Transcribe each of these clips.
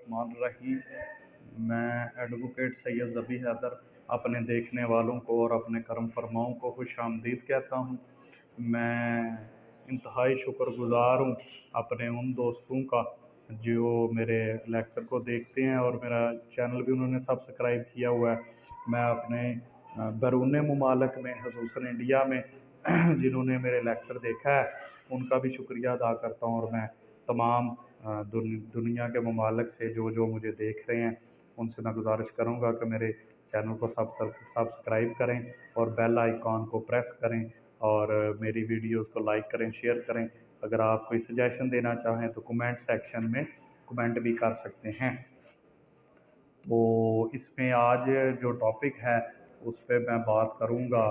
बिस्मिल्लाहिर्रहमानिर्रहीम। मैं एडवोकेट सैयद ज़बी हैदर अपने देखने वालों को और अपने करम फरमाओं को खुशामदीद कहता हूँ। मैं इंतहाई शुक्रगुज़ार हूँ अपने उन दोस्तों का जो मेरे लेक्चर को देखते हैं और मेरा चैनल भी उन्होंने सब्सक्राइब किया हुआ है। मैं अपने बैरून मुमालिक में ख़ुसूसन इंडिया में जिन्होंने मेरे लेक्चर देखा है उनका भी शुक्रिया अदा करता हूँ। और मैं तमाम दुनिया के ममालिक से जो मुझे देख रहे हैं उनसे मैं गुजारिश करूँगा कि मेरे चैनल को सब्सक्राइब करें और बेल आइकॉन को प्रेस करें और मेरी वीडियोस को लाइक करें, शेयर करें। अगर आप कोई सजेशन देना चाहें तो कमेंट सेक्शन में कमेंट भी कर सकते हैं। तो इसमें आज जो टॉपिक है उस पे मैं बात करूँगा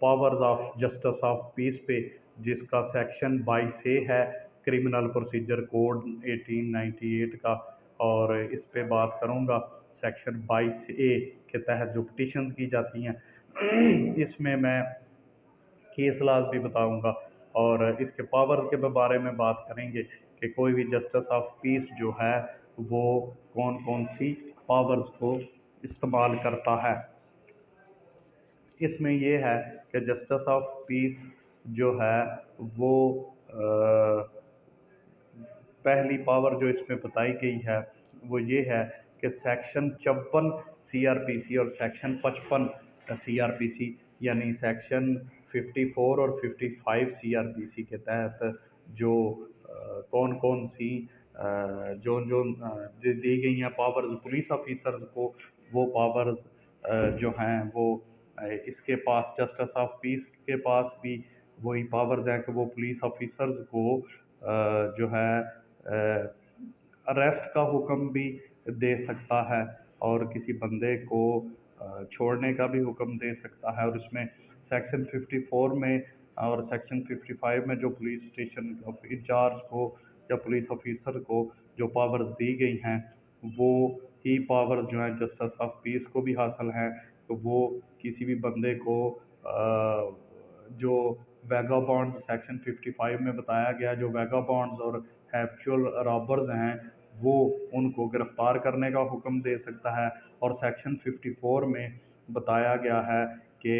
powers of justice of piece पे, जिसका सेक्शन 22A है क्रिमिनल प्रोसीजर कोड 1898 का। और इस पे बात करूँगा सेक्शन 22A के तहत जो पिटिशंस की जाती हैं इसमें मैं केस लॉज भी बताऊंगा और इसके पावर्स के बारे में बात करेंगे कि कोई भी जस्टिस ऑफ पीस जो है वो कौन कौन सी पावर्स को इस्तेमाल करता है। इसमें ये है कि जस्टिस ऑफ पीस जो है वो पहली पावर जो इसमें बताई गई है वो ये है कि सेक्शन 54 CRPC और सेक्शन 55 CRPC यानी सेक्शन 54 और 55 CRPC के तहत जो कौन कौन सी जो जो दी गई हैं पावर्स पुलिस ऑफिसर्स को, वो पावर्स जो हैं वो इसके पास जस्टिस ऑफ पीस के पास भी वही पावर्स हैं कि वो पुलिस ऑफिसर्स को जो है अरेस्ट का हुक्म भी दे सकता है और किसी बंदे को छोड़ने का भी हुक्म दे सकता है। और इसमें सेक्शन 54 में और सेक्शन 55 में जो पुलिस स्टेशन इंचार्ज को या पुलिस ऑफिसर को जो पावर्स दी गई हैं वो ही पावर्स जो हैं जस्टिस ऑफ पीस को भी हासिल हैं। तो वो किसी भी बंदे को जो वैगाबॉन्ड्स सेक्शन 55 में बताया गया, जो वैगाबॉन्ड्स और हैप्चुअल रॉबर्स हैं वो उनको गिरफ़्तार करने का हुक्म दे सकता है। और सेक्शन 54 में बताया गया है कि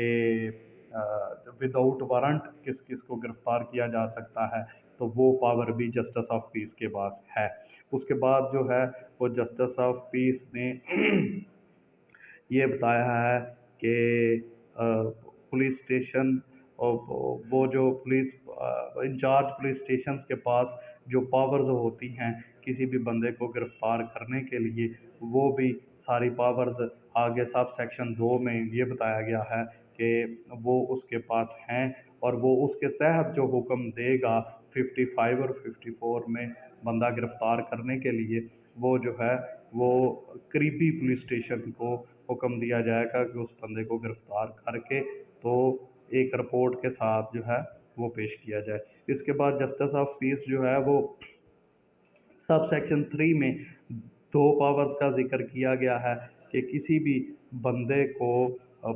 विदाउट वारंट किस किस को गिरफ़्तार किया जा सकता है, तो वो पावर भी जस्टिस ऑफ पीस के पास है। उसके बाद जो है वो जस्टिस ऑफ पीस ने ये बताया है कि पुलिस स्टेशन और वो जो पुलिस इंचार्ज पुलिस स्टेशन के पास जो पावर्स होती हैं किसी भी बंदे को गिरफ़्तार करने के लिए, वो भी सारी पावर्स आगे सब सेक्शन 2 में ये बताया गया है कि वो उसके पास हैं और वो उसके तहत जो हुक्म देगा 55 और 54 में बंदा गिरफ़्तार करने के लिए, वो जो है वो करीबी पुलिस स्टेशन को हुक्म दिया जाएगा कि उस बंदे को गिरफ़्तार करके तो एक रिपोर्ट के साथ जो है वो पेश किया जाए। इसके बाद जस्टिस ऑफ पीस जो है वो सब सेक्शन 3 में 2 पावर्स का ज़िक्र किया गया है कि किसी भी बंदे को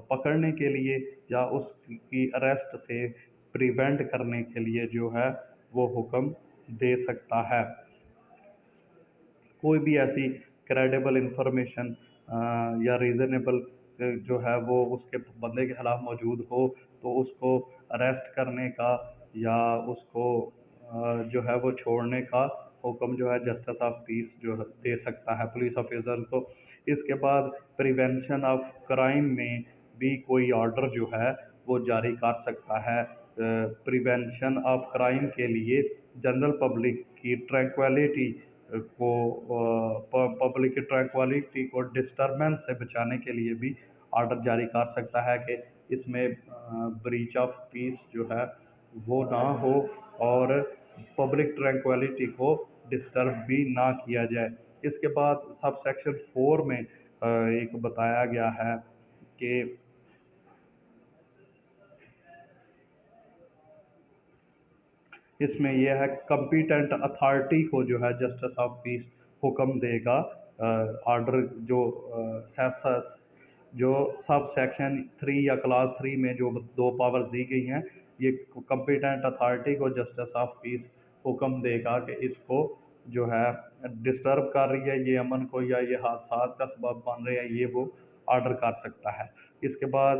पकड़ने के लिए या उसकी अरेस्ट से प्रिवेंट करने के लिए जो है वो हुक्म दे सकता है। कोई भी ऐसी क्रेडिबल इंफॉर्मेशन या रीज़नेबल जो है वो उसके बंदे के खिलाफ मौजूद हो तो उसको अरेस्ट करने का या उसको जो है वो छोड़ने का हुक्म जो है जस्टिस ऑफ पीस जो है दे सकता है पुलिस ऑफिसर को। इसके बाद प्रिवेंशन ऑफ क्राइम में भी कोई ऑर्डर जो है वो जारी कर सकता है। प्रिवेंशन ऑफ क्राइम के लिए जनरल पब्लिक की ट्रैंक्विलिटी को पब्लिक की ट्रैंक्विलिटी को डिस्टर्बेंस से बचाने के लिए भी ऑर्डर जारी कर सकता है कि इसमें ब्रीच ऑफ पीस जो है वो ना हो और पब्लिक ट्रैंक्विलिटी को डिस्टर्ब भी ना किया जाए। इसके बाद सब सेक्शन 4 में एक बताया गया है कि इसमें यह है कम्पिटेंट अथॉरिटी को जो है जस्टिस ऑफ पीस हुक्म देगा ऑर्डर जो सब सेक्शन 3 या क्लास 3 में जो 2 पावर्स दी गई हैं, ये कम्पिटेंट अथॉरिटी को जस्टिस ऑफ पीस हुक्म देगा कि इसको जो है डिस्टर्ब कर रही है, ये अमन को या ये हादसात का सबब बन रहे हैं, ये वो ऑर्डर कर सकता है। इसके बाद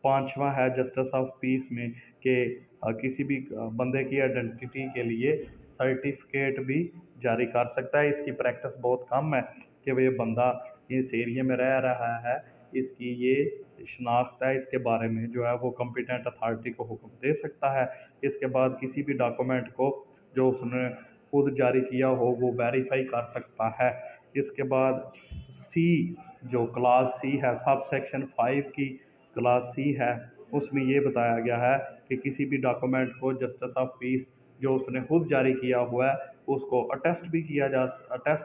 पांचवा है जस्टिस ऑफ पीस में कि किसी भी बंदे की आइडेंटिटी के लिए सर्टिफिकेट भी जारी कर सकता है। इसकी प्रैक्टिस बहुत कम है कि वो ये बंदा इस एरिया में रह रहा है, इसकी ये शनाख्त है, इसके बारे में जो है वो कॉम्पिटेंट अथॉरिटी को हुक्म दे सकता है। इसके बाद किसी भी डॉक्यूमेंट को जो उसने खुद जारी किया हो वो वेरीफाई कर सकता है। इसके बाद सी, जो क्लास सी है, सब सेक्शन 5 की क्लास सी है, उसमें ये बताया गया है कि किसी भी डॉक्यूमेंट को जस्टिस ऑफ पीस जो उसने खुद जारी किया हुआ है उसको अटेस्ट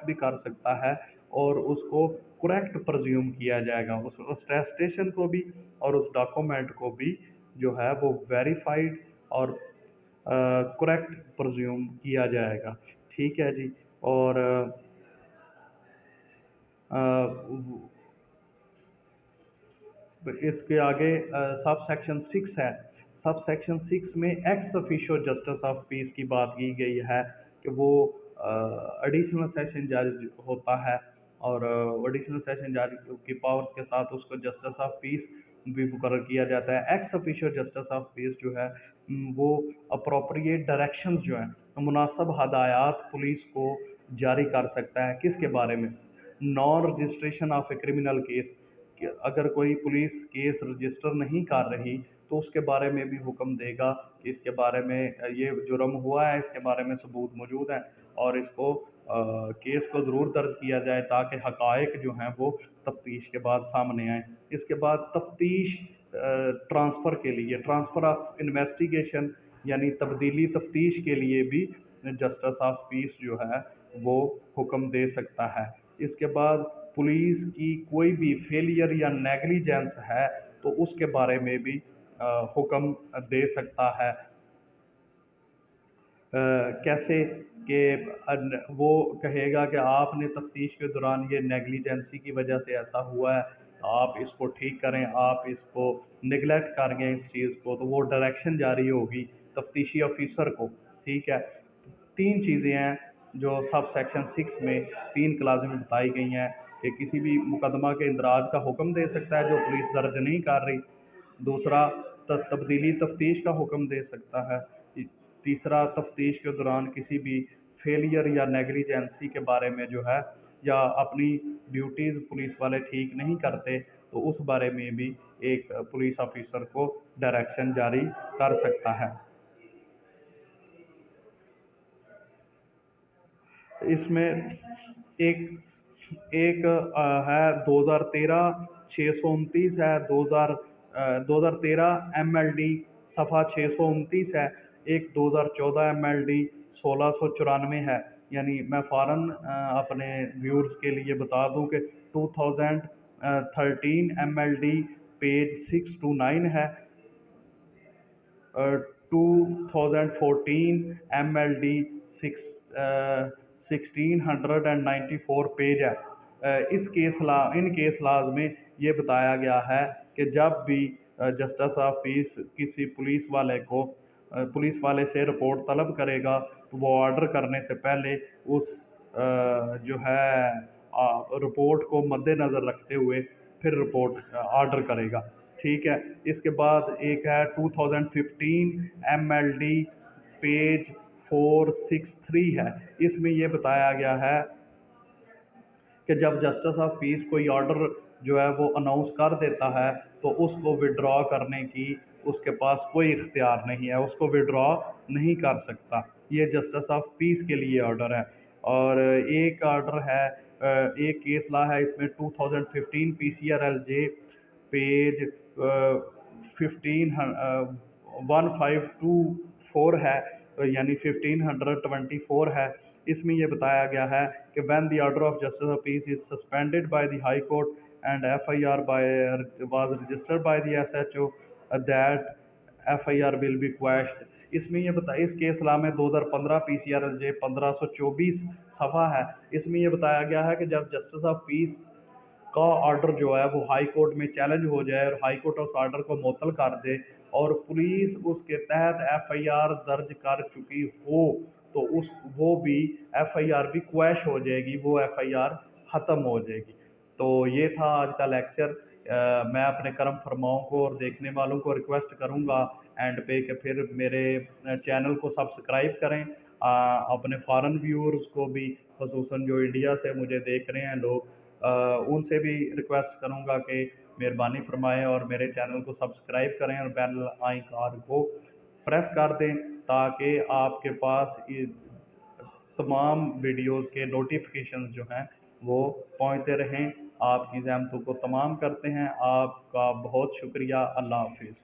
भी कर सकता है और उसको करेक्ट प्रज्यूम किया जाएगा, उस टेस्टेशन को भी और उस डॉक्यूमेंट को भी जो है वो वेरीफाइड और करेक्ट प्रज्यूम किया जाएगा। ठीक है जी। और इसके आगे सब सेक्शन 6 है। सब सेक्शन 6 में ex officio justice of piece की बात की गई है कि वो एडिशनल सेशन जज होता है और एडिशनल सेशन जज की पावर्स के साथ उसको जस्टिस ऑफ पीस भी मुकर्रर किया जाता है। Ex officio justice of piece जो है वो अप्रोप्रिएट डायरेक्शंस जो हैं, मुनासब हदायत पुलिस को जारी कर सकता है। किसके बारे में? Non registration of a criminal case, कि अगर कोई पुलिस केस रजिस्टर नहीं कर रही तो उसके बारे में भी हुक्म देगा कि इसके बारे में ये जुर्म हुआ है, इसके बारे में सबूत मौजूद हैं और इसको केस को ज़रूर दर्ज किया जाए ताकि हक़ाइक़ जो हैं वो तफ्तीश के बाद सामने आएँ। इसके बाद तफ्तीश ट्रांसफ़र के लिए, ट्रांसफ़र ऑफ इन्वेस्टिगेशन यानी तब्दीली तफ्तीश के लिए भी जस्टिस ऑफ पीस जो है वो हुक्म दे सकता है। इसके बाद पुलिस की कोई भी फेलियर या नेग्लिजेंस है तो उसके बारे में भी हुक्म दे सकता है। कैसे कि वो कहेगा कि आपने तफ्तीश के दौरान ये नेग्लिजेंसी की वजह से ऐसा हुआ है, तो आप इसको ठीक करें, आप इसको निगलेक्ट कर गए इस चीज़ को, तो वो डायरेक्शन जारी होगी तफ्तीशी ऑफिसर को। ठीक है। तीन चीज़ें हैं जो सब सेक्शन 6 में तीन क्लाज़ें में बताई गई हैं कि किसी भी मुकदमा के इंदराज का हुक्म दे सकता है जो पुलिस दर्ज नहीं कर रही। दूसरा, तब्दीली तफ्तीश का हुक्म दे सकता है। तीसरा, तफ्तीश के दौरान किसी भी फेलियर या नेग्लिजेंसी के बारे में जो है या अपनी ड्यूटीज़ पुलिस वाले ठीक नहीं करते तो उस बारे में भी एक पुलिस ऑफिसर को डायरेक्शन जारी कर सकता है। इसमें एक एक है 2013 629 है, 2013 MLD सफ़ा 629 है, एक 2014 MLD 1694 है। यानी मैं फ़ौरन अपने व्यूअर्स के लिए बता दूं कि 2013 MLD पेज 629 है, 2014 MLD 1694 पेज है। इन केस लाज में ये बताया गया है कि जब भी जस्टिस ऑफ पीस किसी पुलिस वाले से रिपोर्ट तलब करेगा तो वो ऑर्डर करने से पहले उस जो है रिपोर्ट को मद्देनज़र रखते हुए फिर रिपोर्ट ऑर्डर करेगा। ठीक है। इसके बाद एक है 2015 MLD पेज 463 है। इसमें ये बताया गया है कि जब जस्टिस ऑफ पीस कोई ऑर्डर जो है वो अनाउंस कर देता है तो उसको विड्रॉ करने की उसके पास कोई इख्तियार नहीं है, उसको विड्रॉ नहीं कर सकता। ये जस्टिस ऑफ पीस के लिए ऑर्डर है। और एक ऑर्डर है, एक केस ला है इसमें 2015 PCRLJ पेज 1524 है, यानी 1524 है। इसमें यह बताया गया है कि when the order of justice of peace is suspended by the high court and FIR was registered by the SHO that FIR will be quashed. इसमें ये बता इस केस ला में 2015 PCRLJ 1524 सफ़ा है। इसमें यह बताया गया है कि जब जस्टिस ऑफ पीस का ऑर्डर जो है वो हाई कोर्ट में चैलेंज हो जाए और हाई कोर्ट उस ऑर्डर को मुअत्तल कर दे और पुलिस उसके तहत FIR दर्ज कर चुकी हो तो उस वो भी एफआईआर भी क्वैश हो जाएगी, वो एफआईआर ख़त्म हो जाएगी। तो ये था आज का लेक्चर। मैं अपने करम फरमाओं को और देखने वालों को रिक्वेस्ट करूंगा एंड पे कि फिर मेरे चैनल को सब्सक्राइब करें। अपने फॉरेन व्यूअर्स को भी, खसूसन जो इंडिया से मुझे देख रहे हैं लोग, उनसे भी रिक्वेस्ट करूंगा कि मेहरबानी फरमाएं और मेरे चैनल को सब्सक्राइब करें और बेल आइकन को प्रेस कर दें, ताकि आपके पास तमाम वीडियोस के नोटिफिकेशंस जो हैं वो पहुंचते रहें। आपकी ज़हमतों को तमाम करते हैं। आपका बहुत शुक्रिया। अल्लाह हाफिज़।